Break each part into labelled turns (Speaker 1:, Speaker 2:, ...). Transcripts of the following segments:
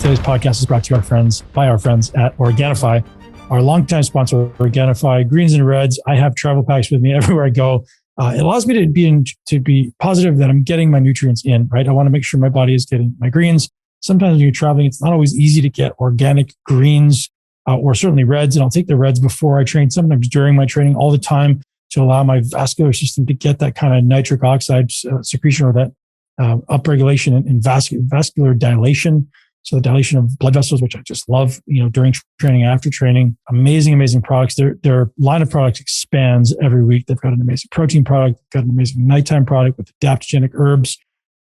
Speaker 1: Today's podcast is brought to you by our friends at Organifi, our longtime sponsor, Organifi, greens and reds. I have travel packs with me everywhere I go. It allows me to be positive that I'm getting my nutrients in, right? I want to make sure my body is getting my greens. Sometimes when you're traveling, it's not always easy to get organic greens or certainly reds. And I'll take the reds before I train, sometimes during my training, all the time, to allow my vascular system to get that kind of nitric oxide secretion, or that upregulation in vascular dilation. So the dilation of blood vessels, which I just love, during training, after training. Amazing products. Their line of products expands every week. They've got an amazing protein product. They've got an amazing nighttime product with adaptogenic herbs,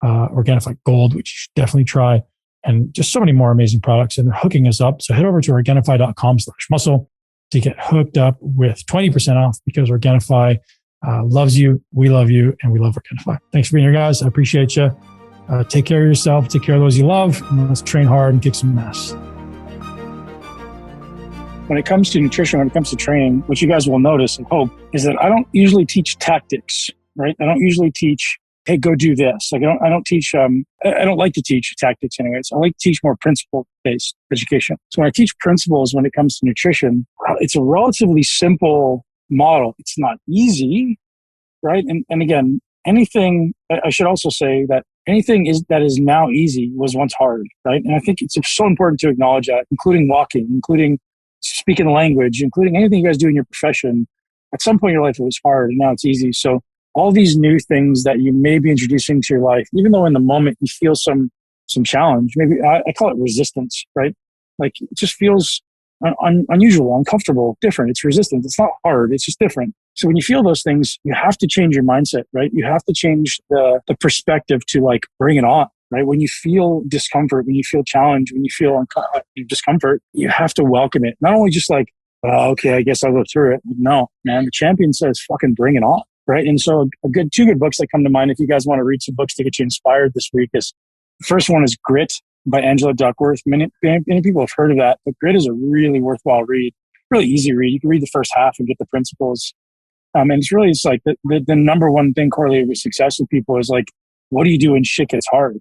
Speaker 1: Organifi Gold, which you should definitely try, and just so many more amazing products. And they're hooking us up. So head over to Organifi.com/muscle to get hooked up with 20% off, because Organifi loves you. We love you, and we love Organifi. Thanks for being here, guys. I appreciate you. Take care of yourself, take care of those you love, and let's train hard and kick some ass.
Speaker 2: When it comes to nutrition, when it comes to training, what you guys will notice and hope is that I don't usually teach tactics, right? I don't usually teach, hey, go do this. Like I don't teach, I don't like to teach tactics anyways. I like to teach more principle-based education. So when I teach principles when it comes to nutrition, it's a relatively simple model. It's not easy, right? And again, anything, I should also say that anything that is now easy was once hard, right? And I think it's so important to acknowledge that, including walking, including speaking the language, including anything you guys do in your profession. At some point in your life, it was hard, and now it's easy. So all these new things that you may be introducing to your life, even though in the moment you feel some challenge, maybe I call it resistance, right? Like it just feels unusual, uncomfortable, different. It's resistance. It's not hard. It's just different. So when you feel those things, you have to change your mindset, right? You have to change the perspective to like bring it on, right? When you feel discomfort, when you feel challenge, when you feel discomfort, you have to welcome it. Not only just like, oh, okay, I guess I'll go through it. No, man, the champion says fucking bring it on, right? And so two good books that come to mind if you guys want to read some books to get you inspired this week is, the first one is Grit by Angela Duckworth. Many people have heard of that, but Grit is a really worthwhile read, really easy read. You can read the first half and get the principles. And it's like the number one thing correlated with success with people is like, what do you do when shit gets hard,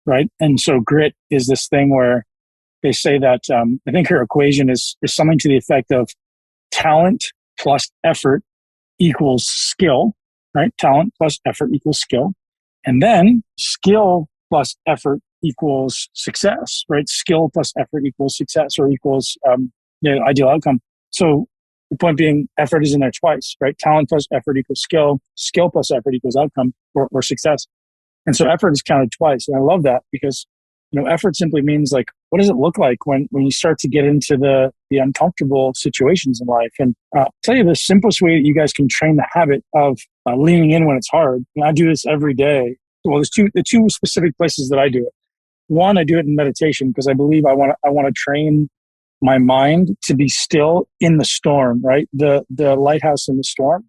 Speaker 2: right? And so Grit is this thing where they say that, I think her equation is something to the effect of talent plus effort equals skill, right? Talent plus effort equals skill. And then skill plus effort equals success, right? Skill plus effort equals success, or equals ideal outcome. So the point being, effort is in there twice, right? Talent plus effort equals skill. Skill plus effort equals outcome or success. And so effort is counted twice. And I love that because, effort simply means like, what does it look like when you start to get into the uncomfortable situations in life? And I'll tell you the simplest way that you guys can train the habit of leaning in when it's hard. And I do this every day. Well, there's the two specific places that I do it. One, I do it in meditation because I believe I want to train my mind to be still in the storm, right? The lighthouse in the storm.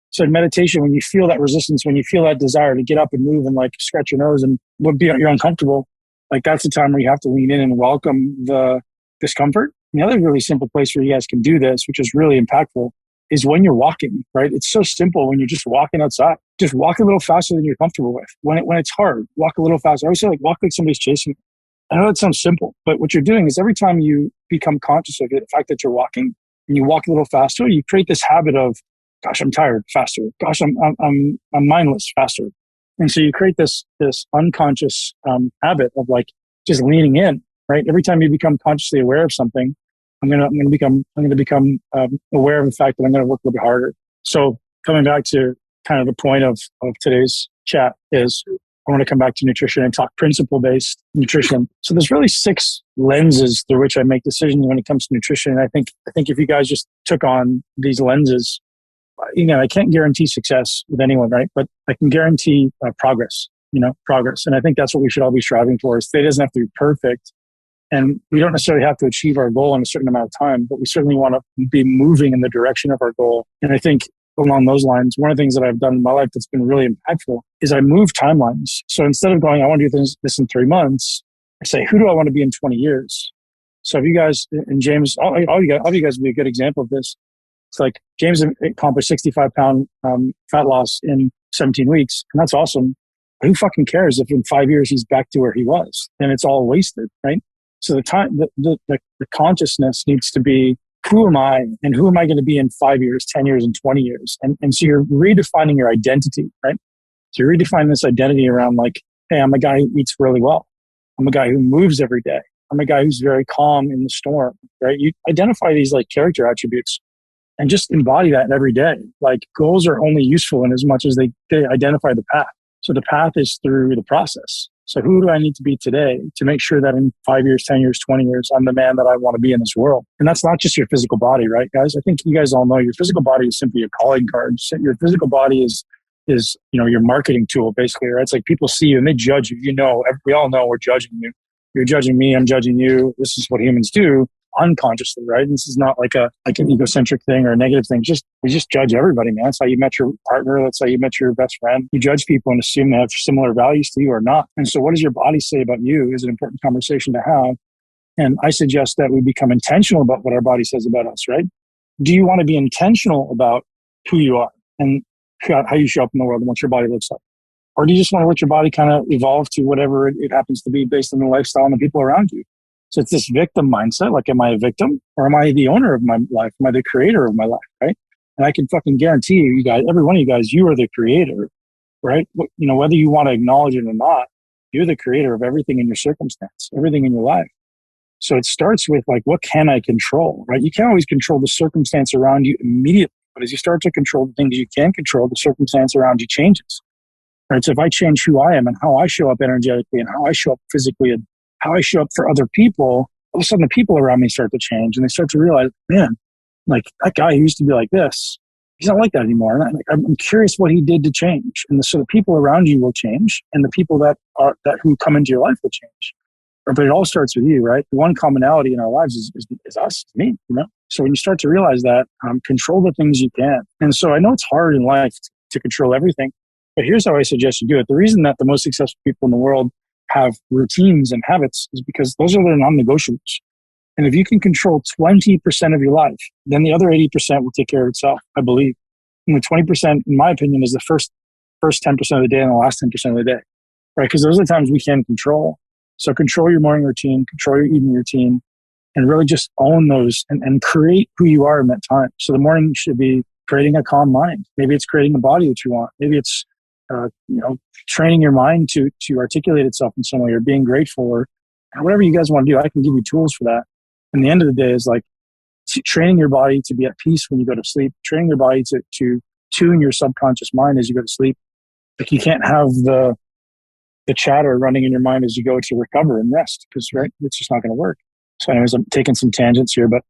Speaker 2: So in meditation, when you feel that resistance, when you feel that desire to get up and move and like scratch your nose and you're uncomfortable, like that's the time where you have to lean in and welcome the discomfort. And the other really simple place where you guys can do this, which is really impactful, is when you're walking, right? It's so simple when you're just walking outside. Just walk a little faster than you're comfortable with. When it's hard, walk a little faster. I always say like walk like somebody's chasing you. I know that sounds simple, but what you're doing is every time you become conscious of it, the fact that you're walking and you walk a little faster, you create this habit of, gosh, I'm tired, faster. Gosh, I'm mindless, faster. And so you create this unconscious habit of like just leaning in, right? Every time you become consciously aware of something, I'm going to become aware of the fact that I'm going to work a little bit harder. So coming back to kind of the point of today's chat is, I want to come back to nutrition and talk principle-based nutrition. So there's really 6 lenses through which I make decisions when it comes to nutrition. And I think if you guys just took on these lenses, I can't guarantee success with anyone, right? But I can guarantee progress. And I think that's what we should all be striving for. It doesn't have to be perfect. And we don't necessarily have to achieve our goal in a certain amount of time, but we certainly want to be moving in the direction of our goal. And I think along those lines, one of the things that I've done in my life that's been really impactful is I move timelines. So instead of going, I want to do this in 3 months, I say, who do I want to be in 20 years? So if you guys, and James, all you guys would be a good example of this. It's like James accomplished 65-pound fat loss in 17 weeks, and that's awesome. But who fucking cares if in 5 years he's back to where he was? Then it's all wasted, right? So the consciousness needs to be, who am I and who am I going to be in 5 years, 10 years, and 20 years? And so you're redefining your identity, right? So you're redefining this identity around like, hey, I'm a guy who eats really well. I'm a guy who moves every day. I'm a guy who's very calm in the storm, right? You identify these like character attributes and just embody that every day. Like goals are only useful in as much as they identify the path. So the path is through the process. So who do I need to be today to make sure that in 5 years, 10 years, 20 years, I'm the man that I want to be in this world? And that's not just your physical body, right, guys? I think you guys all know your physical body is simply a calling card. Your physical body is your marketing tool, basically, right? It's like people see you and they judge you. We all know we're judging you. You're judging me. I'm judging you. This is what humans do unconsciously, right? And this is not like an egocentric thing or a negative thing. We just judge everybody, man. That's how you met your partner. That's how you met your best friend. You judge people and assume they have similar values to you or not. And so what does your body say about you is an important conversation to have. And I suggest that we become intentional about what our body says about us, right? Do you want to be intentional about who you are and how you show up in the world and what your body looks like? Or do you just want to let your body kind of evolve to whatever it happens to be based on the lifestyle and the people around you? So it's this victim mindset. Like, am I a victim or am I the owner of my life? Am I the creator of my life, right? And I can fucking guarantee you guys, every one of you guys, you are the creator, right? Whether you want to acknowledge it or not, you're the creator of everything in your circumstance, everything in your life. So it starts with like, what can I control, right? You can't always control the circumstance around you immediately, but as you start to control the things you can control, the circumstance around you changes, right? So if I change who I am and how I show up energetically and how I show up physically and how I show up for other people, all of a sudden the people around me start to change and they start to realize, man, like that guy who used to be like this, he's not like that anymore. And I'm curious what he did to change. And so the people around you will change and the people who come into your life will change. But it all starts with you, right? The one commonality in our lives is us, it's me, So when you start to realize that, control the things you can. And so I know it's hard in life to control everything, but here's how I suggest you do it. The reason that the most successful people in the world have routines and habits is because those are their non-negotiables. And if you can control 20% of your life, then the other 80% will take care of itself, I believe. And the 20%, in my opinion, is the first 10% of the day and the last 10% of the day, right? Because those are the times we can control. So control your morning routine, control your evening routine, and really just own those and create who you are in that time. So the morning should be creating a calm mind. Maybe it's creating a body that you want. Maybe it's training your mind to articulate itself in some way, or being grateful, or whatever you guys want to do. I can give you tools for that. And the end of the day is like training your body to be at peace when you go to sleep, training your body to tune your subconscious mind as you go to sleep. Like you can't have the chatter running in your mind as you go to recover and rest, because right, it's just not going to work. So anyways, I'm taking some tangents here, but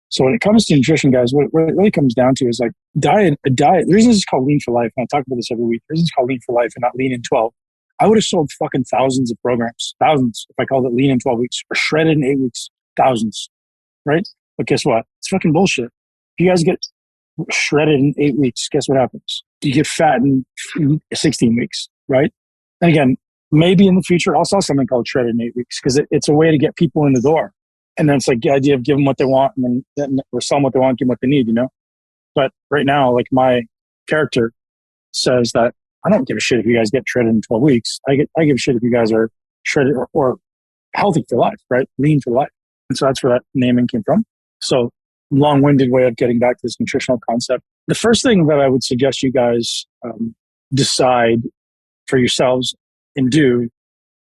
Speaker 2: so when it comes to nutrition, guys, what it really comes down to is like diet. The reason this is called Lean for Life, and I talk about this every week, the reason it's called Lean for Life and not Lean in 12. I would have sold fucking thousands of programs, thousands, if I called it Lean in 12 weeks or Shredded in 8 weeks, thousands, right? But guess what? It's fucking bullshit. If you guys get shredded in 8 weeks, guess what happens? You get fat in 16 weeks, right? And again, maybe in the future, I'll sell something called Shredded in 8 weeks because it's a way to get people in the door. And then it's like the idea of give them what they want and then or sell them what they want, give them what they need, But right now, like my character says that I don't give a shit if you guys get shredded in 12 weeks. I give a shit if you guys are shredded or healthy for life, right? Lean for life. And so that's where that naming came from. So long-winded way of getting back to this nutritional concept. The first thing that I would suggest you guys decide for yourselves and do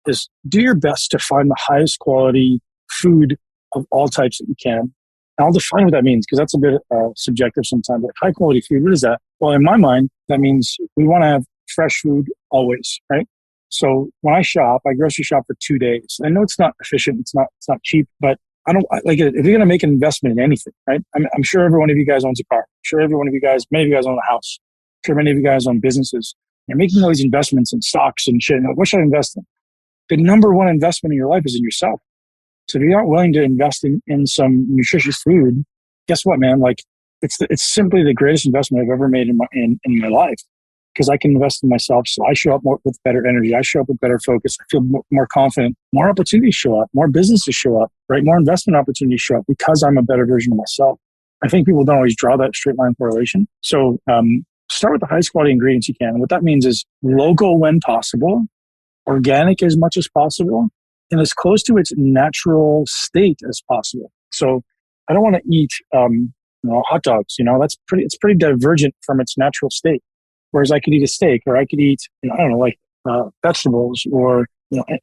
Speaker 2: is do your best to find the highest quality food of all types that you can. And I'll define what that means because that's a bit subjective sometimes. Like high quality food, what is that? Well, in my mind, that means we want to have fresh food always, right? So when I shop, I grocery shop for 2 days. I know it's not efficient, it's not cheap, but I don't like it. If you're going to make an investment in anything, right? I'm sure every one of you guys owns a car. I'm sure every one of you guys, many of you guys own a house. I'm sure many of you guys own businesses. You're making all these investments in stocks and shit. What should I invest in? The number one investment in your life is in yourself. So if you're not willing to invest in some nutritious food, guess what, man? Like it's simply the greatest investment I've ever made in my life, because I can invest in myself. So I show up more with better energy. I show up with better focus. I feel more confident. More opportunities show up. More businesses show up, right? More investment opportunities show up because I'm a better version of myself. I think people don't always draw that straight line correlation. So start with the highest quality ingredients you can. And what that means is local when possible, organic as much as possible, in as close to its natural state as possible. So I don't want to eat hot dogs. It's pretty divergent from its natural state. Whereas I could eat a steak, or I could eat, I don't know, like vegetables, or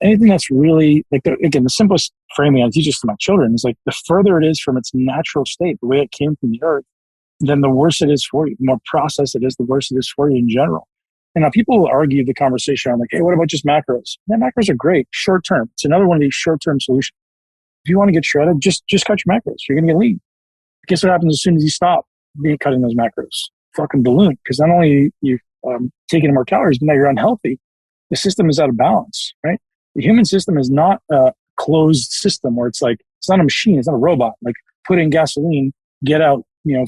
Speaker 2: anything that's really like the simplest framing I teach this to my children is like, the further it is from its natural state, the way it came from the earth, then the worse it is for you. The more processed it is, the worse it is for you in general. And now people will argue the conversation on like, hey, what about just macros? Yeah, macros are great, short term. It's another one of these short term solutions. If you want to get shredded, just cut your macros. You're going to get lean. Guess what happens as soon as you stop cutting those macros? Fucking balloon. Because not only you've taken more calories, but now you're unhealthy. The system is out of balance, right? The human system is not a closed system where it's like, it's not a machine, it's not a robot. Like, put in gasoline, get out,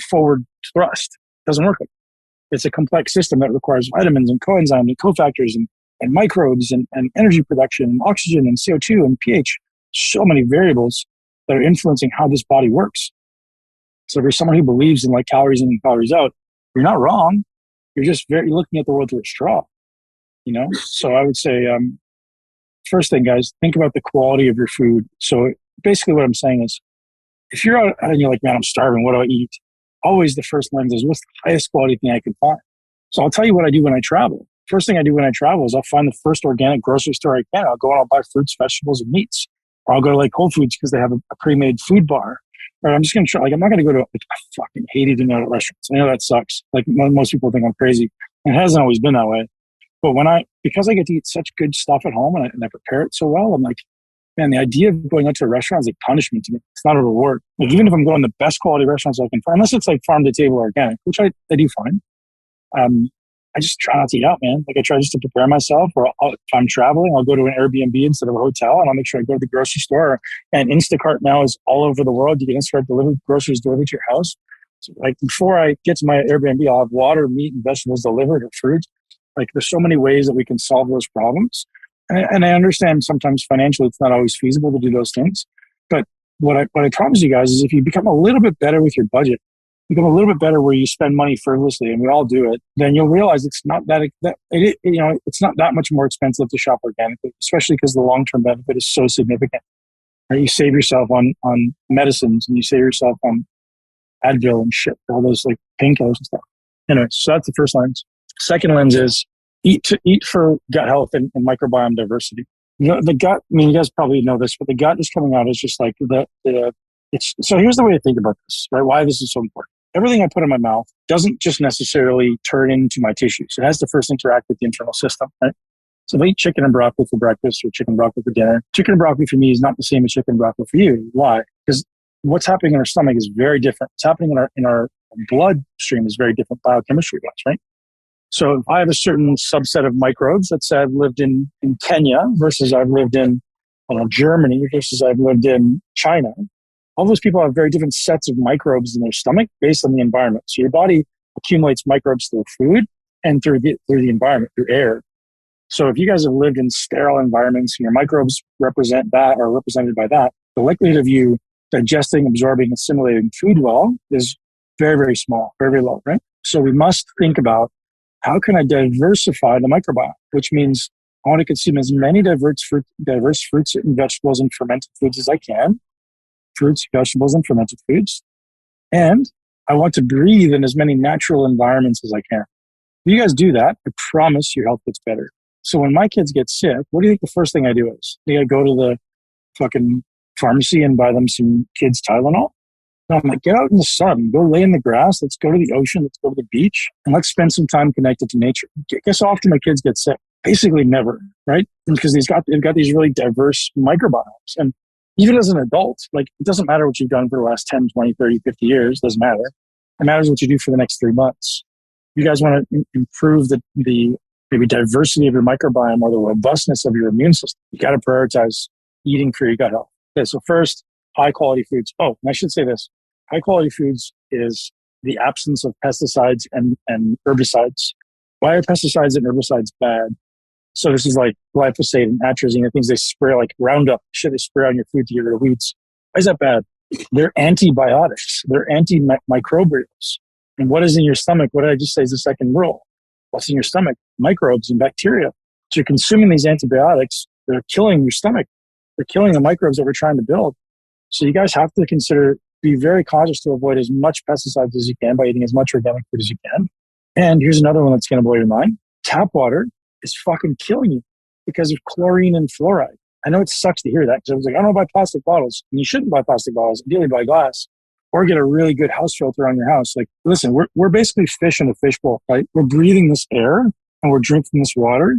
Speaker 2: forward thrust. It doesn't work like that. It's a complex system that requires vitamins and coenzymes and cofactors and microbes and energy production and oxygen and CO2 and pH. So many variables that are influencing how this body works. So if you're someone who believes in like calories in and calories out, you're not wrong. You're just you're looking at the world through a straw, So I would say, first thing, guys, think about the quality of your food. So basically what I'm saying is, if you're out and you're like, man, I'm starving, what do I eat? Always the first lens is, what's the highest quality thing I can find? So I'll tell you what I do when I travel. First thing I do when I travel is I'll find the first organic grocery store I can. I'll go and I'll buy fruits, vegetables, and meats. Or I'll go to like Whole Foods because they have a pre-made food bar. Or I'm just going to try, like, I'm not going to go to, like, I fucking hate eating out at restaurants. I know that sucks. Like, most people think I'm crazy. It hasn't always been that way. But because I get to eat such good stuff at home and I prepare it so well, I'm like, man, the idea of going out to a restaurant is like punishment to me. It's not a reward. Like, even if I'm going to the best quality restaurants I can find, unless it's like farm to table organic, which I do find, I just try not to eat out, man. Like, I try just to prepare myself, or if I'm traveling, I'll go to an Airbnb instead of a hotel, and I'll make sure I go to the grocery store. And Instacart now is all over the world. You can Instacart groceries delivered to your house. So, like, before I get to my Airbnb, I'll have water, meat, and vegetables delivered, or fruit. Like, there's so many ways that we can solve those problems. And I understand sometimes financially it's not always feasible to do those things. But what I promise you guys is, if you become a little bit better with your budget, become a little bit better where you spend money frivolously, and we all do it, then you'll realize it's not it's not that much more expensive to shop organically, especially because the long-term benefit is so significant. Right? You save yourself on medicines, and you save yourself on Advil and shit, all those like painkillers and stuff. Anyway, so that's the first lens. Second lens is eat for gut health and microbiome diversity. The gut, I mean, you guys probably know this, but the gut is coming out as just like so here's the way to think about this, right? Why this is so important. Everything I put in my mouth doesn't just necessarily turn into my tissues. It has to first interact with the internal system, right? So if I eat chicken and broccoli for breakfast or chicken and broccoli for dinner, chicken and broccoli for me is not the same as chicken and broccoli for you. Why? Because what's happening in our stomach is very different. What's happening in our bloodstream is very different biochemistry-wise, right? So if I have a certain subset of microbes, let's say I've lived in Kenya versus I've lived in Germany versus I've lived in China, all those people have very different sets of microbes in their stomach based on the environment. So your body accumulates microbes through food and through the environment, through air. So if you guys have lived in sterile environments and your microbes represent that or are represented by that, the likelihood of you digesting, absorbing, assimilating food well is very, very small, very, very low, right? So we must think about, how can I diversify the microbiome? Which means I want to consume as many diverse fruits and vegetables and fermented foods as I can. Fruits, vegetables, and fermented foods. And I want to breathe in as many natural environments as I can. If you guys do that, I promise your health gets better. So when my kids get sick, what do you think the first thing I do is? They gotta go to the fucking pharmacy and buy them some kids' Tylenol? No, I'm like, get out in the sun, go lay in the grass, let's go to the ocean, let's go to the beach, and let's spend some time connected to nature. Guess how often my kids get sick? Basically never, right? Because they've got these really diverse microbiomes. And even as an adult, like, it doesn't matter what you've done for the last 10, 20, 30, 50 years, doesn't matter. It matters what you do for the next 3 months. You guys want to improve the maybe diversity of your microbiome or the robustness of your immune system. You got to prioritize eating for your gut health. Okay, so first, high quality foods. Oh, and I should say this. High quality foods is the absence of pesticides and herbicides. Why are pesticides and herbicides bad? So this is like glyphosate and atrazine, the things they spray, like Roundup, shit they spray on your food to get rid of weeds. Why is that bad? They're antibiotics. They're antimicrobials. And what is in your stomach? What did I just say is the second rule? What's in your stomach? Microbes and bacteria. So you're consuming these antibiotics that are killing your stomach. They're killing the microbes that we're trying to build. So you guys have to be very cautious to avoid as much pesticides as you can by eating as much organic food as you can. And here's another one that's going to blow your mind. Tap water is fucking killing you because of chlorine and fluoride. I know it sucks to hear that because I was like, I don't buy plastic bottles. And you shouldn't buy plastic bottles. Ideally buy glass or get a really good house filter on your house. Like, listen, we're basically fish in a fishbowl, right? We're breathing this air and we're drinking this water.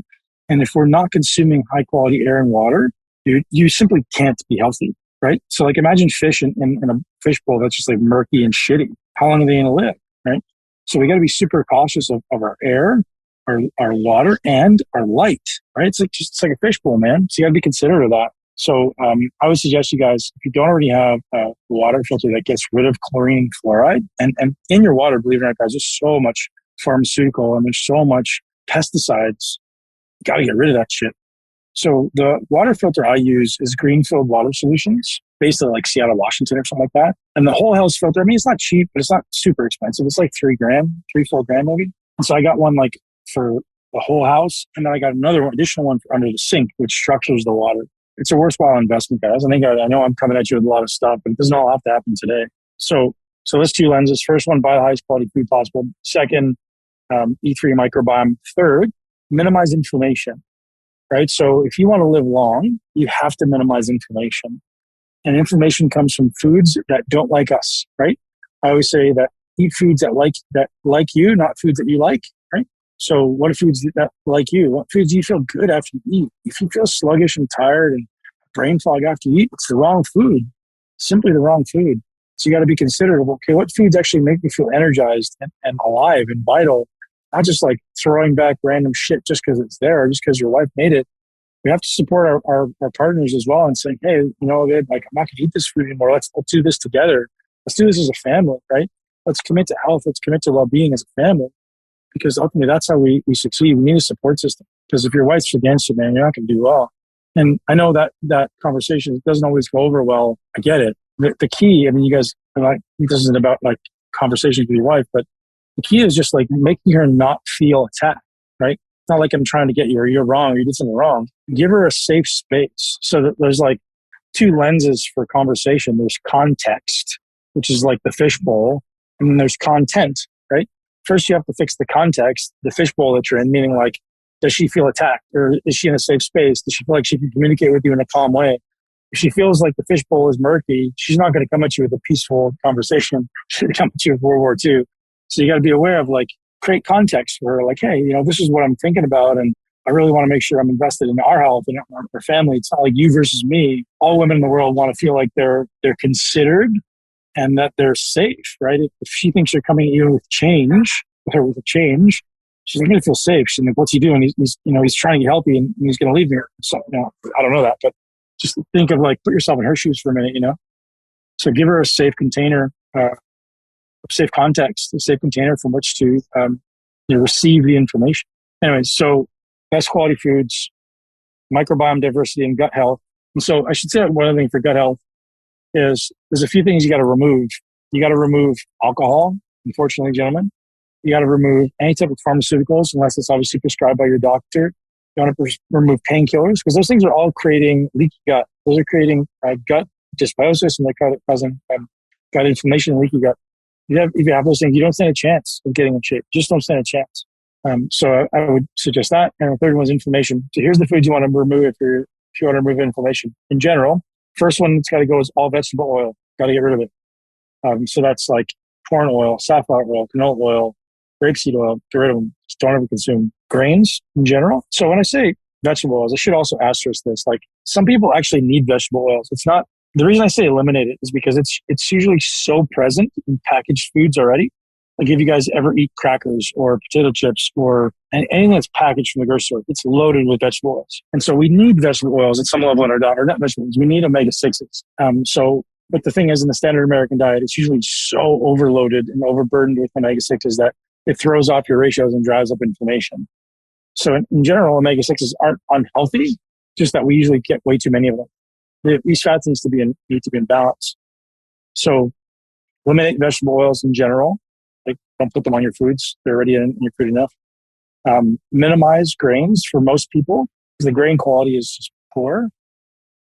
Speaker 2: And if we're not consuming high quality air and water, dude, you simply can't be healthy, right? So like imagine fish in a fishbowl that's just like murky and shitty. How long are they going to live, right? So we got to be super cautious of our air, our water, and our light, right? It's like a fishbowl, man. So you got to be considerate of that. So I would suggest you guys, if you don't already have a water filter that gets rid of chlorine and fluoride, and in your water, believe it or not, guys, there's so much pharmaceutical and there's so much pesticides. You got to get rid of that shit. So the water filter I use is Greenfield Water Solutions, based in like Seattle, Washington or something like that. And the whole house filter, I mean, it's not cheap, but it's not super expensive. It's like $3,000 maybe. And so I got one like for the whole house. And then I got another one, additional one for under the sink, which structures the water. It's a worthwhile investment, guys. I know I'm coming at you with a lot of stuff, but it doesn't all have to happen today. So there's two lenses. First one, buy the highest quality food possible. Second, eat for your microbiome. Third, minimize inflammation. Right? So if you want to live long, you have to minimize inflammation. And inflammation comes from foods that don't like us, right? I always say that eat foods that like you, not foods that you like, right? So what are foods that like you? What foods do you feel good after you eat? If you feel sluggish and tired and brain fog after you eat, it's the wrong food. Simply the wrong food. So you got to be considerate of, okay, what foods actually make me feel energized and alive and vital? Not just like throwing back random shit just because it's there, or just because your wife made it. We have to support our partners as well and saying, hey, you know, babe, like, I'm not going to eat this food anymore. Let's do this together. Let's do this as a family, right? Let's commit to health. Let's commit to well-being as a family, because ultimately that's how we succeed. We need a support system, because if your wife's against you, man, you're not going to do well. And I know that conversation doesn't always go over well. I get it. The key, I mean, you guys, like, this isn't about like conversations with your wife, but the key is just like making her not feel attacked, right? It's not like I'm trying to get you or you're wrong or you did something wrong. Give her a safe space. So that there's like two lenses for conversation. There's context, which is like the fishbowl, and then there's content, right? First, you have to fix the context, the fishbowl that you're in, meaning like, does she feel attacked, or is she in a safe space? Does she feel like she can communicate with you in a calm way? If she feels like the fishbowl is murky, she's not going to come at you with a peaceful conversation. She's going to come at you with World War II. So you got to be aware of, like, create context for her, like, hey, you know, this is what I'm thinking about, and I really want to make sure I'm invested in our health and our family. It's not like you versus me. All women in the world want to feel like they're considered and that they're safe, right? If she thinks you're coming at you with a change, she's not going to feel safe. She's like, what's he doing? He's trying to get healthy and he's going to leave me. So, you know, I don't know that, but just think of, like, put yourself in her shoes for a minute, you know? So give her a safe container, safe context, a safe container from which to receive the information. Anyway, so best quality foods, microbiome diversity, and gut health. And so I should say one other thing for gut health is there's a few things you got to remove. You got to remove alcohol, unfortunately, gentlemen. You got to remove any type of pharmaceuticals, unless it's obviously prescribed by your doctor. You want to remove painkillers, because those things are all creating leaky gut. Those are creating gut dysbiosis, and they're causing gut inflammation and leaky gut. If you have those things, you don't stand a chance of getting in shape. Just don't stand a chance. So I would suggest that. And the third one is inflammation. So here's the foods you want to remove if you want to remove inflammation. In general, first one that's got to go is all vegetable oil. Got to get rid of it. So that's like corn oil, safflower oil, canola oil, rapeseed oil. Get rid of them. Just don't ever consume grains in general. So when I say vegetable oils, I should also asterisk this. Like, some people actually need vegetable oils. It's not. The reason I say eliminate it is because it's usually so present in packaged foods already. Like, if you guys ever eat crackers or potato chips or anything that's packaged from the grocery store, it's loaded with vegetable oils. And so we need vegetable oils at some level in our diet, or not vegetables. We need omega-6s. But the thing is, in the standard American diet, it's usually so overloaded and overburdened with omega-6s that it throws off your ratios and drives up inflammation. So in general, omega-6s aren't unhealthy, just that we usually get way too many of them. These fats need to be in balance. So eliminate vegetable oils in general. Like, don't put them on your foods. They're already in your food enough. Minimize grains for most people, because the grain quality is just poor.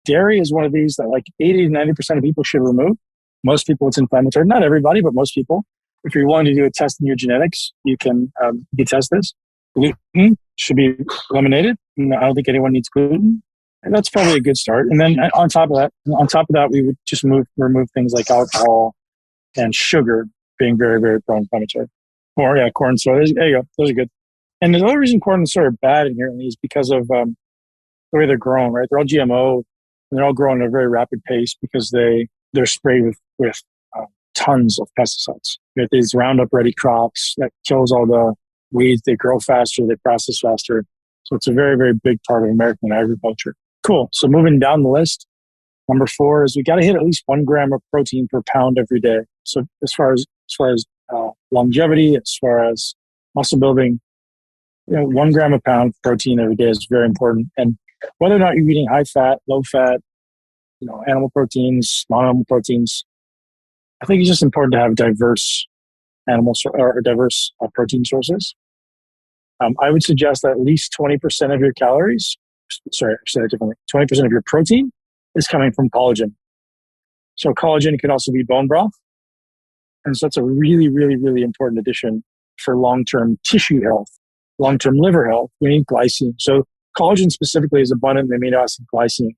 Speaker 2: Dairy is one of these that like 80 to 90% of people should remove. Most people, it's inflammatory. Not everybody, but most people. If you're willing to do a test in your genetics, you can test this. Gluten should be eliminated. I don't think anyone needs gluten. And that's probably a good start. And then on top of that, we would just remove things like alcohol and sugar being very, very pro-inflammatory. Or corn and soy. There you go. Those are good. And the other reason corn and soy are bad inherently is because of the way they're grown, right? They're all GMO and they're all grown at a very rapid pace because they're sprayed with tons of pesticides. You have these Roundup ready crops that kills all the weeds. They grow faster, they process faster. So it's a very, very big part of American agriculture. Cool. So moving down the list, number 4 is we got to hit at least 1 gram of protein per pound every day. So as far as longevity, as far as muscle building, 1 gram a pound of protein every day is very important. And whether or not you're eating high fat, low fat, animal proteins, non-animal proteins, I think it's just important to have diverse diverse protein sources. I would suggest that at least 20% of your calories, sorry, I said it differently, 20% of your protein is coming from collagen. So collagen can also be bone broth. And so that's a really, really, really important addition for long-term tissue health, long-term liver health. We need glycine. So collagen specifically is abundant in the amino acid glycine.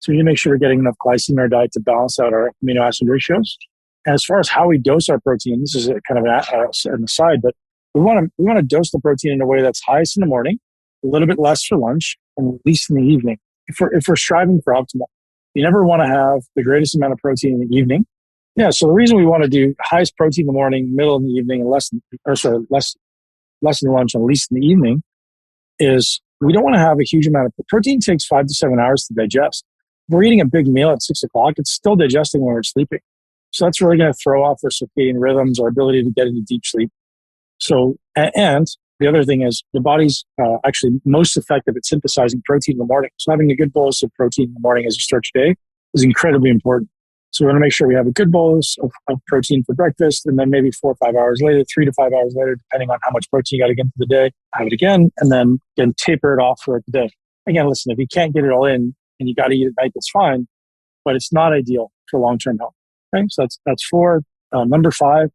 Speaker 2: So we need to make sure we're getting enough glycine in our diet to balance out our amino acid ratios. And as far as how we dose our protein, this is kind of an aside, but we want to dose the protein in a way that's highest in the morning, a little bit less for lunch, and least in the evening. If we're striving for optimal, you never want to have the greatest amount of protein in the evening. Yeah, so the reason we want to do highest protein in the morning, middle in the evening, and less in lunch and least in the evening is we don't want to have a huge amount of protein. Takes 5 to 7 hours to digest. If we're eating a big meal at 6 o'clock, it's still digesting when we're sleeping. So that's really going to throw off our circadian rhythms, our ability to get into deep sleep. So, and the other thing is the body's actually most effective at synthesizing protein in the morning. So having a good bolus of protein in the morning as you start your day is incredibly important. So we want to make sure we have a good bolus of protein for breakfast, and then maybe 4 or 5 hours later, 3 to 5 hours later, depending on how much protein you got to get into the day, have it again, and then taper it off throughout the day. Again, listen, if you can't get it all in and you got to eat at night, that's fine, but it's not ideal for long-term health. Okay, so that's 4. Number 5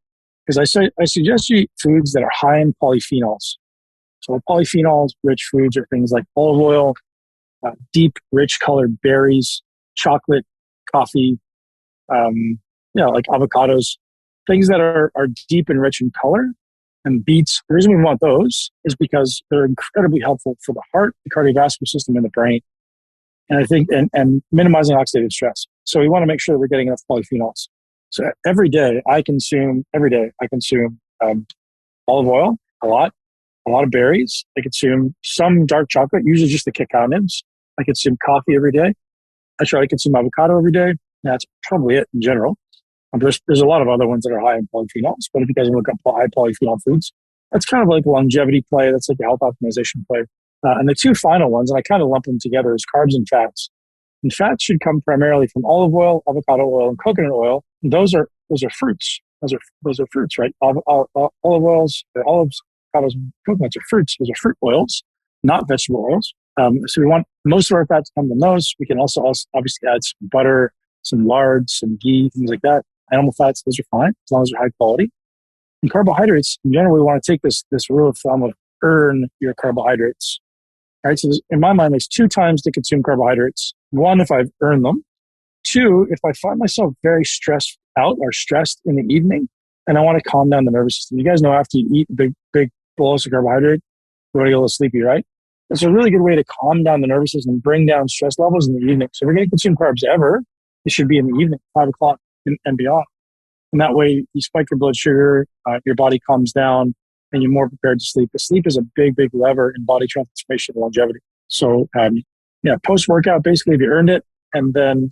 Speaker 2: is I suggest you eat foods that are high in polyphenols. So polyphenols-rich foods are things like olive oil, deep, rich colored berries, chocolate, coffee, like avocados, things that are deep and rich in color, and beets. The reason we want those is because they're incredibly helpful for the heart, the cardiovascular system, and the brain. And I think, and minimizing oxidative stress. So we want to make sure that we're getting enough polyphenols. So every day I consume olive oil, a lot of berries. I consume some dark chocolate, usually just the cacao nibs. I consume coffee every day. I try to consume avocado every day. That's probably it in general. There's a lot of other ones that are high in polyphenols, but if you guys look up high polyphenol foods, that's kind of like a longevity play. That's like a health optimization play. And the 2 final ones, and I kind of lump them together, is carbs and fats. And fats should come primarily from olive oil, avocado oil, and coconut oil. And those are fruits. Those are fruits, right? Olive oils, olives, avocados, and coconuts are fruits. Those are fruit oils, not vegetable oils. So we want most of our fats to come from those. We can also obviously add some butter, some lard, some ghee, things like that. Animal fats, those are fine as long as they're high quality. And carbohydrates, in general, we want to take this rule of thumb of earn your carbohydrates. All right, so in my mind, there's 2 times to consume carbohydrates. 1, if I've earned them. 2, if I find myself very stressed out or stressed in the evening and I want to calm down the nervous system. You guys know after you eat a big bolus of carbohydrate, you want to get a little sleepy, right? It's a really good way to calm down the nervous system and bring down stress levels in the evening. So if we're going to consume carbs ever, it should be in the evening, 5 o'clock and beyond. And that way you spike your blood sugar, your body calms down, and you're more prepared to sleep. The sleep is a big, big lever in body transformation and longevity. So, post-workout, basically, if you earned it, and then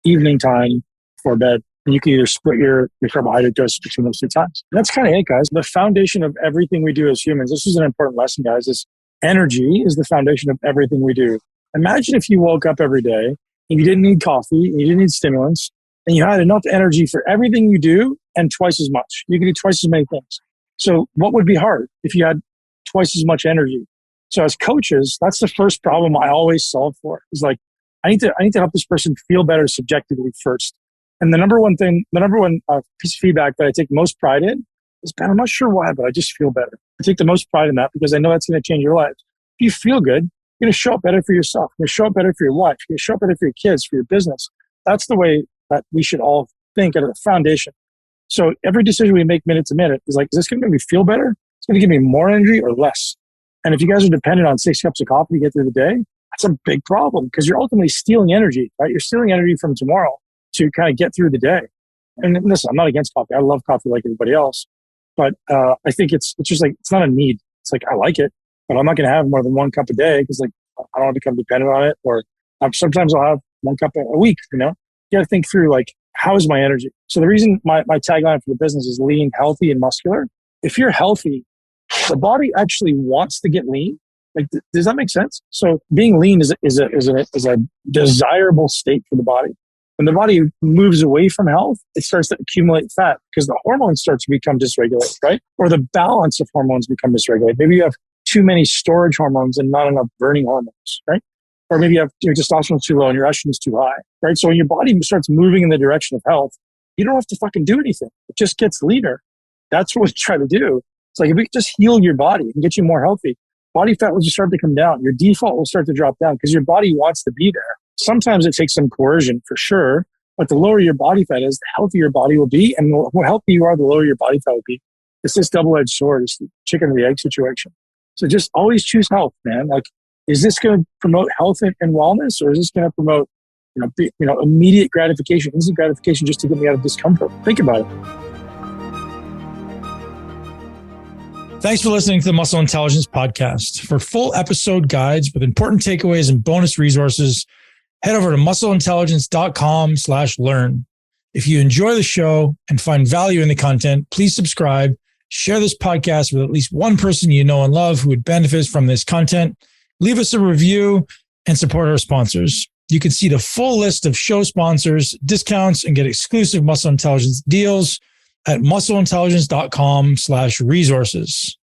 Speaker 2: evening time before bed, and you can either split your carbohydrate dose between those 2 times. And that's kind of it, guys. The foundation of everything we do as humans, this is an important lesson, guys, is energy is the foundation of everything we do. Imagine if you woke up every day and you didn't need coffee, and you didn't need stimulants, and you had enough energy for everything you do and twice as much. You can do twice as many things. So what would be hard if you had twice as much energy? So as coaches, that's the first problem I always solve for. Is like, I need to help this person feel better subjectively first. And the number one piece of feedback that I take most pride in is, man, I'm not sure why, but I just feel better. I take the most pride in that because I know that's going to change your life. If you feel good, you're going to show up better for yourself. You're going to show up better for your wife. You're going to show up better for your kids, for your business. That's the way that we should all think at the foundation. So every decision we make minute to minute is like, is this going to make me feel better? It's going to give me more energy or less. And if you guys are dependent on 6 cups of coffee to get through the day, that's a big problem because you're ultimately stealing energy, right? You're stealing energy from tomorrow to kind of get through the day. And listen, I'm not against coffee. I love coffee like everybody else. But I think it's just like, it's not a need. It's like, I like it, but I'm not going to have more than 1 cup a day because like, I don't want to become dependent on it. Or sometimes I'll have 1 cup a week, you know? You got to think through like, how is my energy? So the reason my tagline for the business is lean, healthy, and muscular. If you're healthy, the body actually wants to get lean. Like, does that make sense? So being lean is a desirable state for the body. When the body moves away from health, it starts to accumulate fat because the hormones start to become dysregulated, right? Or the balance of hormones become dysregulated. Maybe you have too many storage hormones and not enough burning hormones, right? Or maybe you have your testosterone too low and your estrogen is too high, right? So when your body starts moving in the direction of health, you don't have to fucking do anything. It just gets leaner. That's what we try to do. It's like, if we just heal your body and get you more healthy, body fat will just start to come down. Your default will start to drop down because your body wants to be there. Sometimes it takes some coercion for sure, but the lower your body fat is, the healthier your body will be. And the more healthy you are, the lower your body fat will be. It's this double-edged sword. It's the chicken and the egg situation. So just always choose health, man. Like, is this going to promote health and wellness, or is this going to promote, immediate gratification, instant gratification just to get me out of discomfort? Think about it.
Speaker 1: Thanks for listening to the Muscle Intelligence Podcast. For full episode guides with important takeaways and bonus resources, head over to muscleintelligence.com/learn. If you enjoy the show and find value in the content, please subscribe, share this podcast with at least one person you know and love who would benefit from this content. Leave us a review and support our sponsors. You can see the full list of show sponsors, discounts, and get exclusive Muscle Intelligence deals at muscleintelligence.com/resources.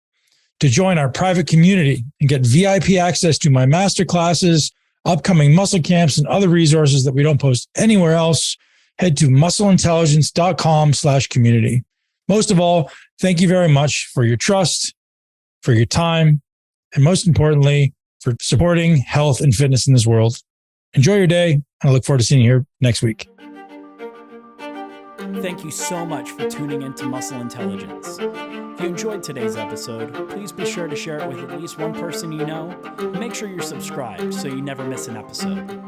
Speaker 1: To join our private community and get VIP access to my masterclasses, upcoming muscle camps, and other resources that we don't post anywhere else, head to muscleintelligence.com/community. Most of all, thank you very much for your trust, for your time, and most importantly, for supporting health and fitness in this world. Enjoy your day, and I look forward to seeing you here next week.
Speaker 3: Thank you so much for tuning into Muscle Intelligence. If you enjoyed today's episode, please be sure to share it with at least one person you know. Make sure you're subscribed so you never miss an episode.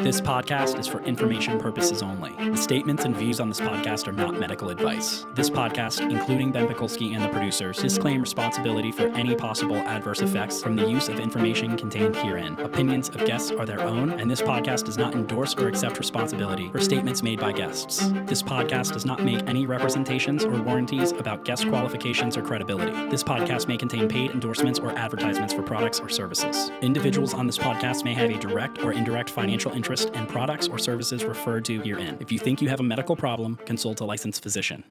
Speaker 3: This podcast is for information purposes only. The statements and views on this podcast are not medical advice. This podcast, including Ben Pakulski and the producers, disclaim responsibility for any possible adverse effects from the use of information contained herein. Opinions of guests are their own, and this podcast does not endorse or accept responsibility for statements made by guests. This podcast does not make any representations or warranties about guest qualifications or credibility. This podcast may contain paid endorsements or advertisements for products or services. Individuals on this podcast may have a direct or indirect financial interest in products or services referred to herein. If you think you have a medical problem, consult a licensed physician.